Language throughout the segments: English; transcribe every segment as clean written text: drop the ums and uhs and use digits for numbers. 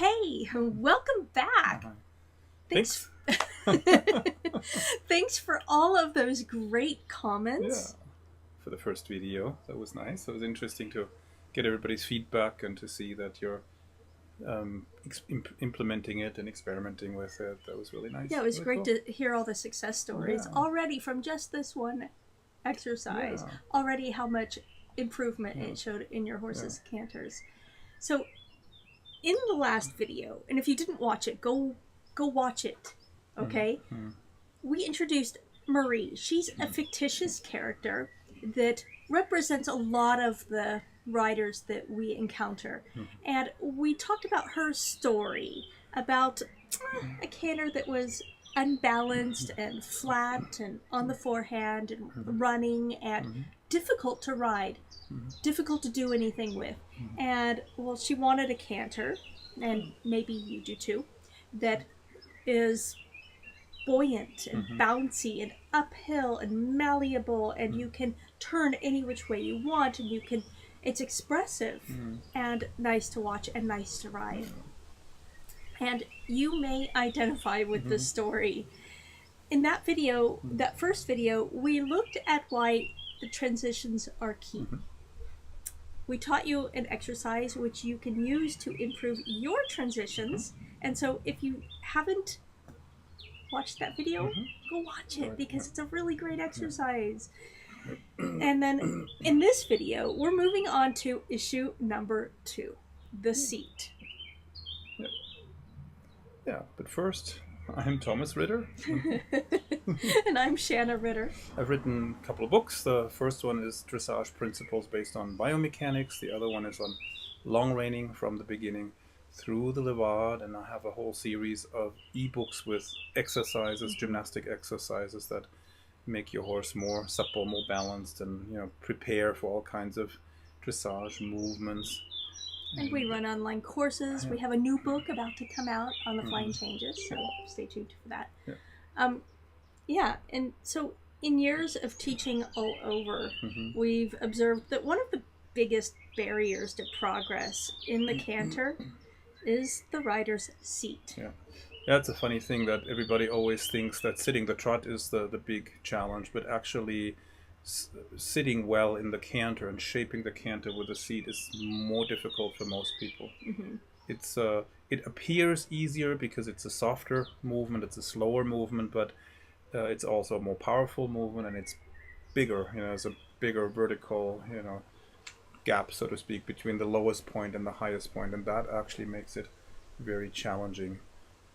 Hey, welcome back. Thanks. Thanks for all of those great Yeah, comments. for the first video. That was nice. It was interesting to get everybody's feedback and to see that you're implementing it and experimenting with it. That was really nice. Yeah, it was Really great cool. to hear all the success stories Yeah, already from just this one exercise. yeah, Already how much improvement yeah, it showed in your yeah. horse's canters. So, in the last video, and if you didn't watch it, go watch it. Okay? Mm-hmm. We introduced Marie. She's a fictitious character that represents a lot of the riders that we encounter. And we talked about her story, about a canter that was unbalanced and flat and on the forehand and running and difficult to ride, difficult to do anything with. And well, she wanted a canter, and maybe you do too, that is buoyant and bouncy and uphill and malleable, and you can turn any which way you want, and you can it's expressive and nice to watch and nice to ride. And you may identify with this story. In that video, that first video, we looked at why the transitions are key. We taught you an exercise which you can use to improve your transitions. And so if you haven't watch that video, go watch it because it's a really great exercise. And then in this video, we're moving on to issue number 2, the seat. Yeah, but first, I'm Thomas Ritter. And I'm Shanna Ritter. I've written a couple of books. The first one is Dressage Principles based on biomechanics. The other one is on long reining from the beginning through the levad, and I have a whole series of ebooks with exercises, gymnastic exercises that make your horse more supple, more balanced, and prepare for all kinds of dressage movements. And we run online courses. We have a new book about to come out on the flying changes, so stay tuned for that. Yeah. And so in years of teaching all over, we've observed that one of the biggest barriers to progress in the canter is the rider's seat. Yeah, it's a funny thing that everybody always thinks that sitting the trot is the big challenge, but actually sitting well in the canter and shaping the canter with the seat is more difficult for most people. It appears easier because it's a softer movement, it's a slower movement, but it's also a more powerful movement, and it's bigger. There's a bigger vertical gap, so to speak, between the lowest point and the highest point, and that actually makes it very challenging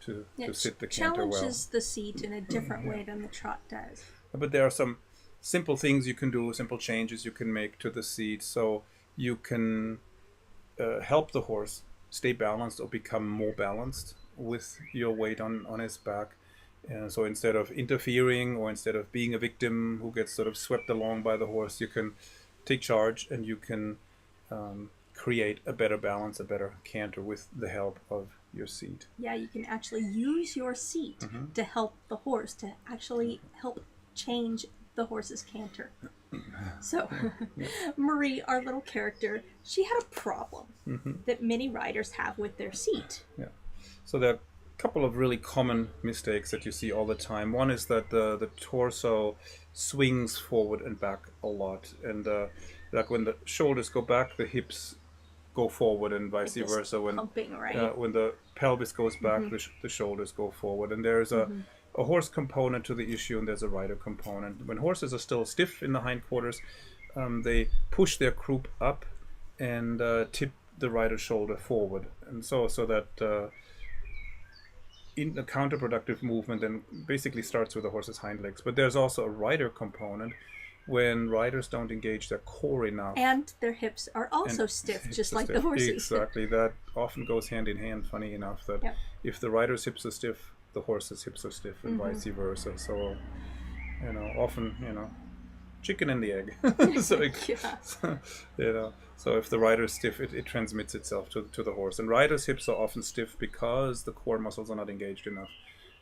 to sit the canter well. Challenges the seat in a different way than the trot does. But there are some simple things you can do, simple changes you can make to the seat, so you can help the horse stay balanced or become more balanced with your weight on his back. So instead of interfering or instead of being a victim who gets sort of swept along by the horse, you can take charge and you can create a better balance, a better canter with the help of your seat. Yeah, you can actually use your seat to help the horse, to actually help change the horse's canter. So, Marie, our little character, she had a problem that many riders have with their seat. Yeah. So there are a couple of really common mistakes that you see all the time. One is that the torso swings forward and back a lot, and like when the shoulders go back, the hips go forward, and vice Like versa. When pumping, right? when the pelvis goes back, the shoulders go forward, and there's a horse component to the issue, and there's a rider component. When horses are still stiff in the hindquarters, they push their croup up and tip the rider's shoulder forward, and so that in the counterproductive movement then basically starts with the horse's hind legs. But there's also a rider component when riders don't engage their core enough. And their hips are also stiff, just like the horses. Exactly. That often goes hand in hand, funny enough, that if the rider's hips are stiff, the horse's hips are stiff, and vice versa. So, often, chicken and the egg. So if the rider is stiff, it transmits itself to the horse. And riders' hips are often stiff because the core muscles are not engaged enough.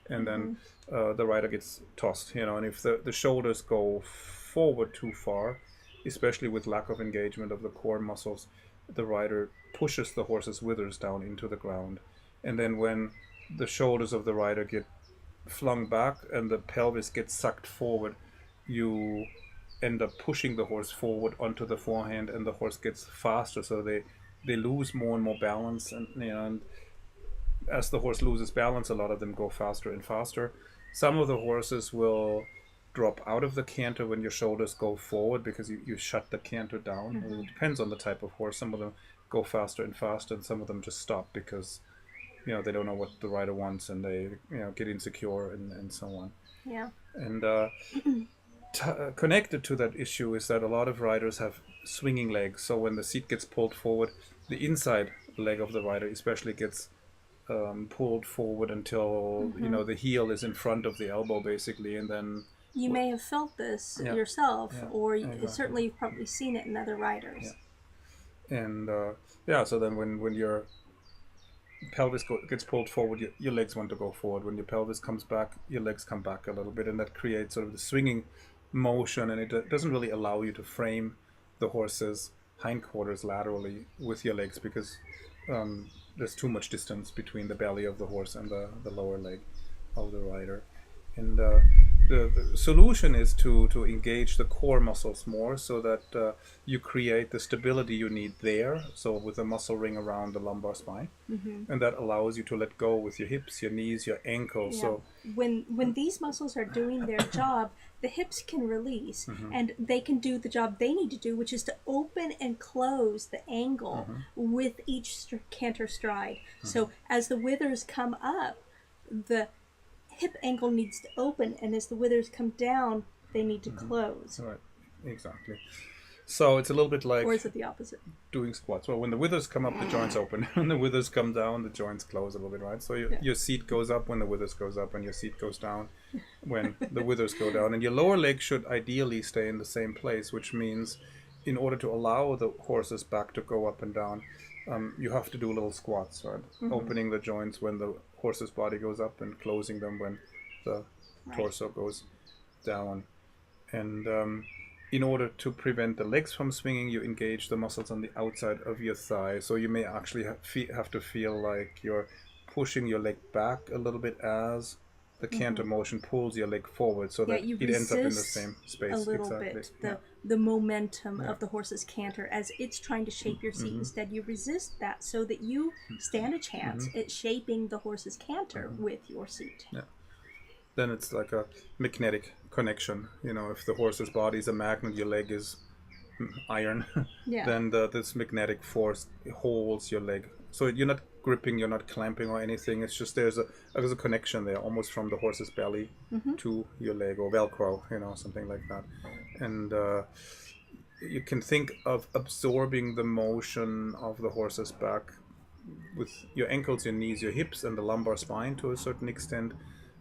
And then the rider gets tossed, and if the shoulders go forward too far, especially with lack of engagement of the core muscles, the rider pushes the horse's withers down into the ground. And then when the shoulders of the rider get flung back and the pelvis gets sucked forward, you end up pushing the horse forward onto the forehand, and the horse gets faster, so they lose more and more balance, and and as the horse loses balance, a lot of them go faster and faster. Some of the horses will drop out of the canter when your shoulders go forward because you shut the canter down. Mm-hmm. It depends on the type of horse. Some of them go faster and faster, and some of them just stop because they don't know what the rider wants, and they get insecure and so on. Yeah. And connected to that issue is that a lot of riders have swinging legs. So when the seat gets pulled forward, the inside leg of the rider especially gets pulled forward until the heel is in front of the elbow basically, and then you may have felt this yourself, or certainly you've probably seen it in other riders. And so then when your pelvis gets pulled forward, your legs want to go forward. When your pelvis comes back, your legs come back a little bit, and that creates sort of the swinging motion, and it doesn't really allow you to frame the horse's hindquarters laterally with your legs because there's too much distance between the belly of the horse and the lower leg of the rider. And the solution is to engage the core muscles more so that you create the stability you need there, so with a muscle ring around the lumbar spine, and that allows you to let go with your hips, your knees, your ankles. So when these muscles are doing their job, the hips can release, and they can do the job they need to do, which is to open and close the angle with each canter stride. So as the withers come up, the hip angle needs to open, and as the withers come down, they need to close. Right, exactly. So it's a little bit like... Or is it the opposite? Doing squats. Well, when the withers come up, the joints open. When the withers come down, the joints close a little bit, right? So your seat goes up when the withers goes up, and your seat goes down when the withers go down. And your lower leg should ideally stay in the same place, which means in order to allow the horse's back to go up and down, you have to do little squats, right? Opening the joints when the horse's body goes up and closing them when the torso goes down. And in order to prevent the legs from swinging, you engage the muscles on the outside of your thigh. So you may actually have to feel like you're pushing your leg back a little bit as the canter motion pulls your leg forward, so that it ends up in the same space. A little bit. The momentum of the horse's canter as it's trying to shape your seat. Instead, you resist that so that you stand a chance at shaping the horse's canter with your seat. Yeah. Then it's like a magnetic connection. If the horse's body is a magnet, your leg is iron, then this magnetic force holds your leg. So you're not gripping, you're not clamping or anything. It's just there's a connection there, almost from the horse's belly to your leg, or Velcro, something like that. And you can think of absorbing the motion of the horse's back with your ankles, your knees, your hips, and the lumbar spine to a certain extent.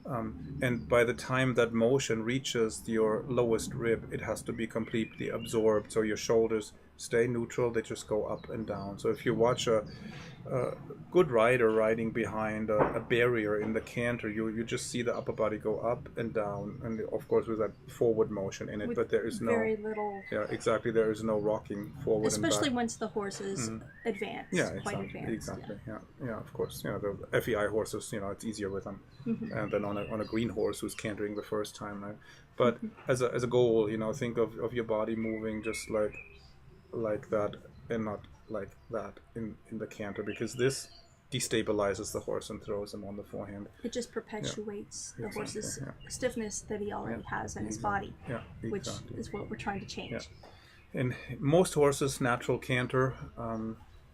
And by the time that motion reaches your lowest rib, it has to be completely absorbed. So your shoulders stay neutral, they just go up and down. So if you watch a good rider riding behind a barrier in the canter, you just see the upper body go up and down, and of course with that forward motion in it, with but there is very little. Yeah, exactly. There is no rocking forward, especially and back. once the horse is advanced. Yeah, quite exactly. advanced. Exactly. Yeah, of course. The FEI horses, it's easier with them, and then on a green horse who's cantering the first time, right? But as a goal, think of your body moving just like that, and not like that in the canter, because this destabilizes the horse and throws him on the forehand. It just perpetuates the horse's stiffness that he already has in his body, which is what we're trying to change. Yeah. And most horses' natural canter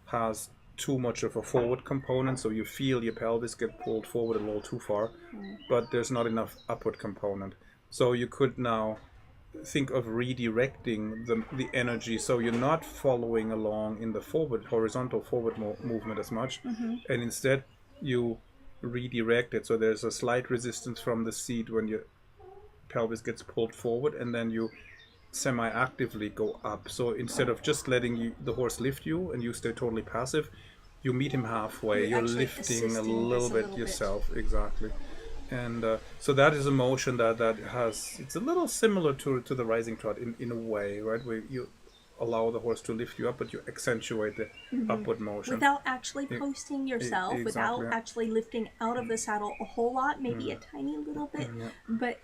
has too much of a forward component, so you feel your pelvis get pulled forward a little too far, but there's not enough upward component. So you could now think of redirecting the energy, so you're not following along in the horizontal forward movement as much, and instead you redirect it, so there's a slight resistance from the seat when your pelvis gets pulled forward, and then you semi-actively go up. So instead of just letting the horse lift you and you stay totally passive, you meet him halfway, you're lifting a little bit yourself. Exactly. And so that is a motion that has, it's a little similar to the rising trot in a way, right? Where you allow the horse to lift you up, but you accentuate the upward motion. Without actually posting yourself, exactly, without yeah. actually lifting out of the saddle a whole lot, maybe a tiny little bit, but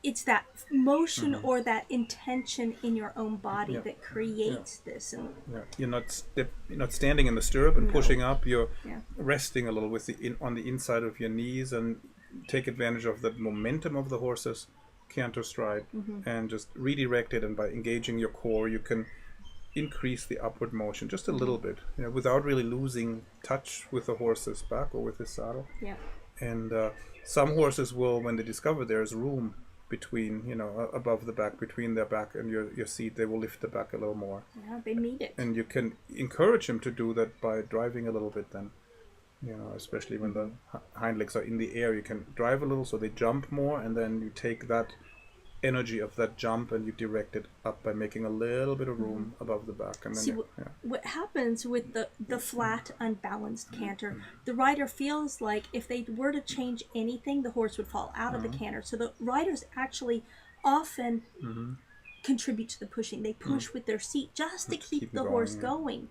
it's that motion or that intention in your own body that creates this. And You're not standing in the stirrup and pushing up. You're Yeah. resting a little with on the inside of your knees, and take advantage of the momentum of the horse's canter stride, and just redirect it. And by engaging your core, you can increase the upward motion just a little bit, without really losing touch with the horse's back or with his saddle. Yeah. And some horses will, when they discover there's room between, above the back, between their back and your seat, they will lift the back a little more. Yeah, they need it. And you can encourage him to do that by driving a little bit then. Especially when the hind legs are in the air, you can drive a little so they jump more, and then you take that energy of that jump and you direct it up by making a little bit of room above the back. And then See, what happens with the flat, unbalanced canter, the rider feels like if they were to change anything, the horse would fall out of the canter. So the riders actually often contribute to the pushing. They push with their seat just to keep the horse going.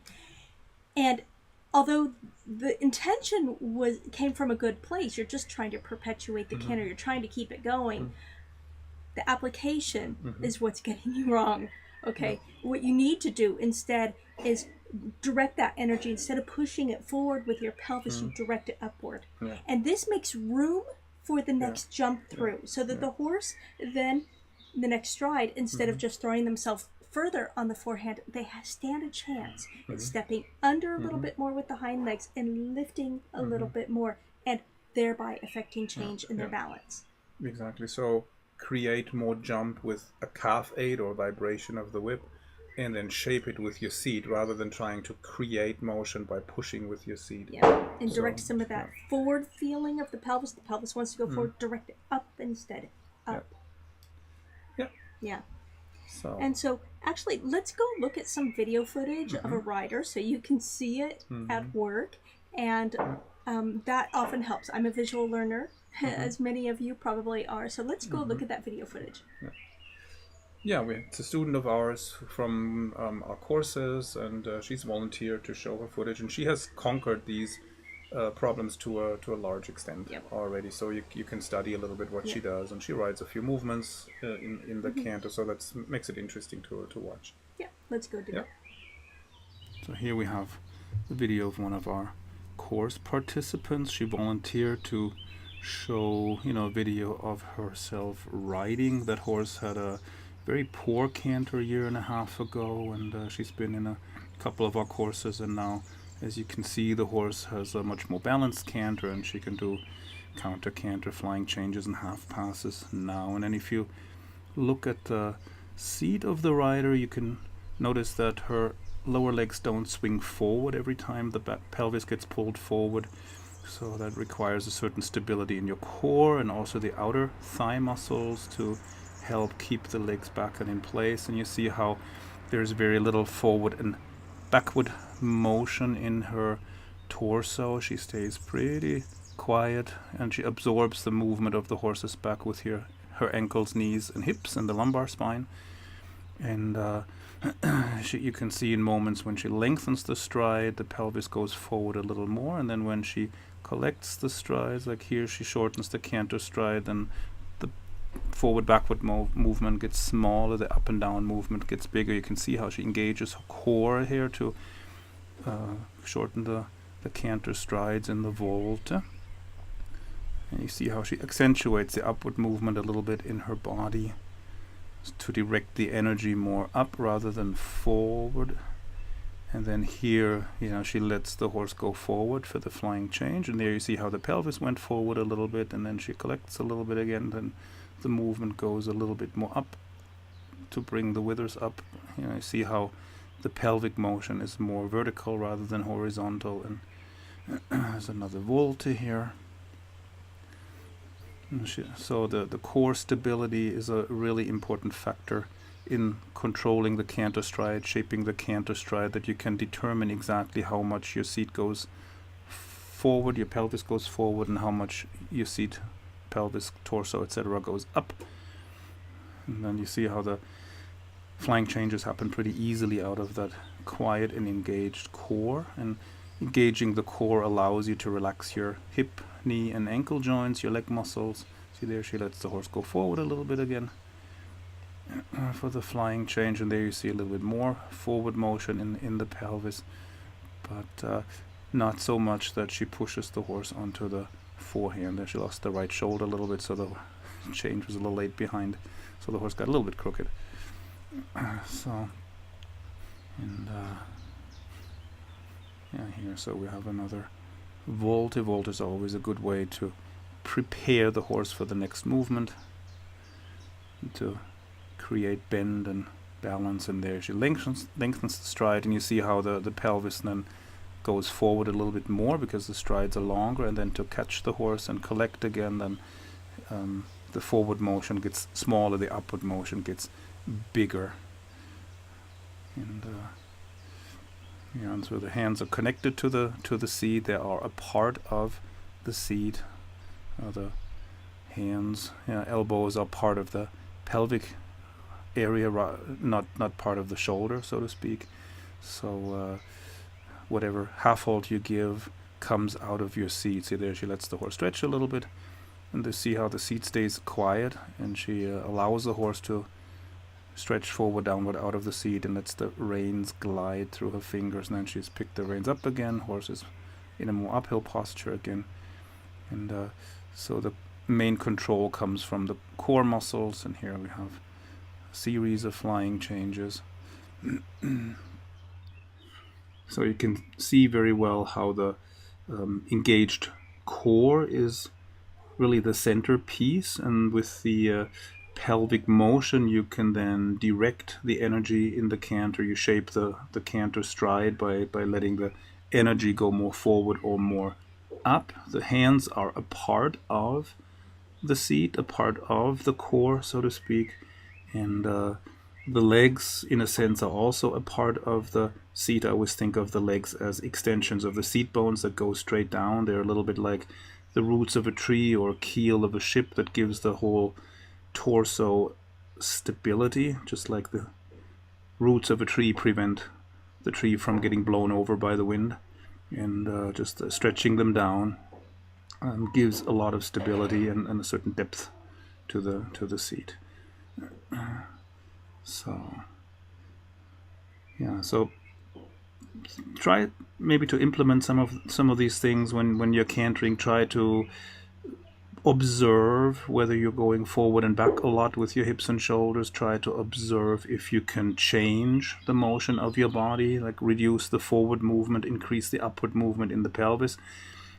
And although the intention came from a good place, you're just trying to perpetuate the canter, you're trying to keep it going. The application is what's getting you wrong. Okay, what you need to do instead is direct that energy. Instead of pushing it forward with your pelvis, you direct it upward. And this makes room for the next jump through, so that the horse then, the next stride, instead of just throwing themselves further on the forehand, they stand a chance at stepping under a little bit more with the hind legs and lifting a little bit more, and thereby affecting change in their balance. Exactly. So create more jump with a calf aid or vibration of the whip, and then shape it with your seat rather than trying to create motion by pushing with your seat. Yeah, and direct some of that forward feeling of the pelvis. The pelvis wants to go forward, direct it up instead. Up. Yeah. So actually, let's go look at some video footage of a rider so you can see it at work, and that often helps. I'm a visual learner, as many of you probably are, so let's go look at that video footage. It's a student of ours from our courses, and she's volunteered to show her footage, and she has conquered these problems to a large extent already. So you can study a little bit what she does, and she rides a few movements in the canter, so that makes it interesting to watch. Yeah, let's go do that. So here we have the video of one of our course participants. She volunteered to show a video of herself riding. That horse had a very poor canter a year and a half ago, and she's been in a couple of our courses, and now, as you can see, the horse has a much more balanced canter, and she can do counter canter, flying changes, and half passes now. And then if you look at the seat of the rider, you can notice that her lower legs don't swing forward every time the pelvis gets pulled forward. So that requires a certain stability in your core and also the outer thigh muscles to help keep the legs back and in place. And you see how there's very little forward and backward motion in her torso. She stays pretty quiet, and she absorbs the movement of the horse's back with her ankles, knees, and hips, and the lumbar spine. And you can see in moments when she lengthens the stride, the pelvis goes forward a little more, and then when she collects the strides, like here, she shortens the canter stride, and the forward-backward movement gets smaller, the up and down movement gets bigger. You can see how she engages her core here to shorten the canter strides in the volte. And you see how she accentuates the upward movement a little bit in her body to direct the energy more up rather than forward. And then here, she lets the horse go forward for the flying change, and there you see how the pelvis went forward a little bit, and then she collects a little bit again, then the movement goes a little bit more up to bring the withers up. You see how the pelvic motion is more vertical rather than horizontal. And there's another volte here. So the core stability is a really important factor in controlling the canter stride, shaping the canter stride, that you can determine exactly how much your seat goes forward, your pelvis goes forward, and how much your seat, pelvis, torso, etc. goes up. And then you see how the flying changes happen pretty easily out of that quiet and engaged core. And engaging the core allows you to relax your hip, knee, and ankle joints, your leg muscles. See there, she lets the horse go forward a little bit again for the flying change, and there you see a little bit more forward motion in the pelvis, but not so much that she pushes the horse onto the forehand. There she lost the right shoulder a little bit, so the change was a little late behind, so the horse got a little bit crooked. Here, so we have another volte. Volte is always a good way to prepare the horse for the next movement, to create bend and balance. And there she lengthens the stride, and you see how the pelvis then goes forward a little bit more because the strides are longer, and then to catch the horse and collect again, then the forward motion gets smaller, the upward motion gets bigger. And so the hands are connected to the seat. They are a part of the seat. The hands, elbows are part of the pelvic area, not part of the shoulder, so to speak. So whatever half hold you give comes out of your seat. See there, she lets the horse stretch a little bit, and to see how the seat stays quiet, and she allows the horse to stretch forward, downward out of the seat, and lets the reins glide through her fingers. And then she's picked the reins up again. Horse is in a more uphill posture again, and so the main control comes from the core muscles. And here we have a series of flying changes. So you can see very well how the engaged core is really the centerpiece, and with the pelvic motion you can then direct the energy in the canter. You shape the canter stride by letting the energy go more forward or more up. The hands are a part of the seat, a part of the core, so to speak, and the legs in a sense are also a part of the seat. I always think of the legs as extensions of the seat bones that go straight down. They're a little bit like the roots of a tree or keel of a ship that gives the whole torso stability, just like the roots of a tree prevent the tree from getting blown over by the wind. And just stretching them down gives a lot of stability and a certain depth to the seat. So try maybe to implement some of these things when you're cantering. Try to observe whether you're going forward and back a lot with your hips and shoulders. Try to observe if you can change the motion of your body, like reduce the forward movement, increase the upward movement in the pelvis.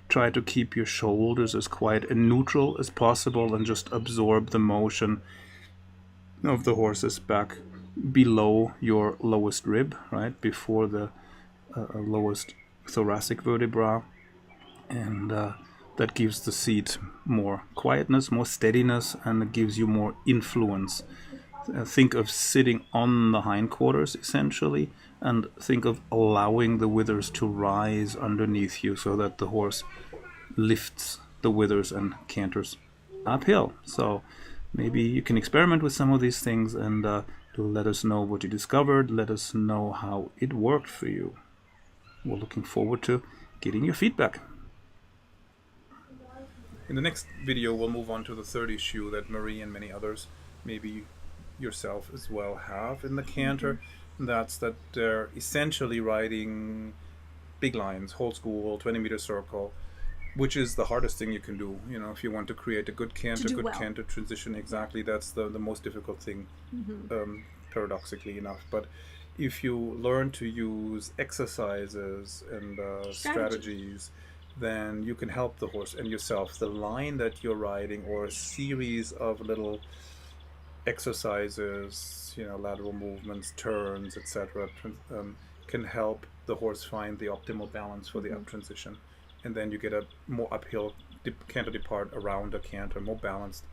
Try to keep your shoulders as quiet and neutral as possible, and just absorb the motion of the horse's back below your lowest rib, right before the lowest thoracic vertebra, and that gives the seat more quietness, more steadiness, and it gives you more influence. Think of sitting on the hindquarters essentially, and think of allowing the withers to rise underneath you so that the horse lifts the withers and canters uphill. So maybe you can experiment with some of these things, and let us know what you discovered. Let us know how it worked for you. We're looking forward to getting your feedback. In the next video, we'll move on to the third issue that Marie and many others, maybe yourself as well, have in the canter. That's that they're essentially riding big lines, whole school, 20-meter circle, which is the hardest thing you can do. You know, if you want to create a good canter, canter transition, exactly, that's the most difficult thing, paradoxically enough. But if you learn to use exercises and strategies, then you can help the horse and yourself. The line that you're riding, or a series of little exercises, lateral movements, turns, etc., can help the horse find the optimal balance for the up transition. And then you get a more uphill canter depart around a canter, more balanced,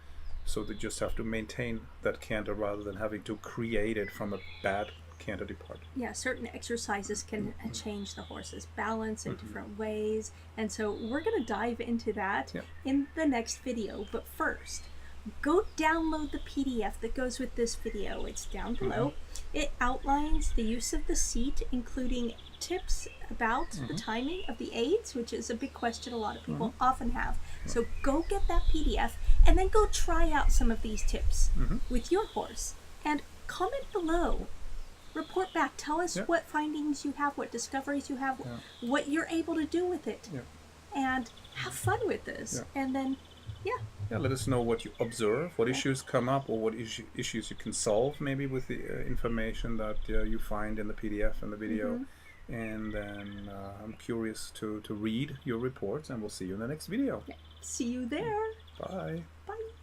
so they just have to maintain that canter rather than having to create it from a bad canter depart. Yeah, certain exercises can change the horse's balance in different ways, and so we're going to dive into that in the next video. But first, go download the PDF that goes with this video. It's down below. It outlines the use of the seat, including tips about the timing of the aids, which is a big question a lot of people often have. So go get that PDF and then go try out some of these tips with your horse and comment below. Report back. Tell us what findings you have, what discoveries you have, what you're able to do with it, and have fun with this. And then, let us know what you observe, what issues come up, or what issues you can solve maybe with the information that you find in the PDF and the video. And then I'm curious to read your reports, and we'll see you in the next video. See you there. Bye. Bye.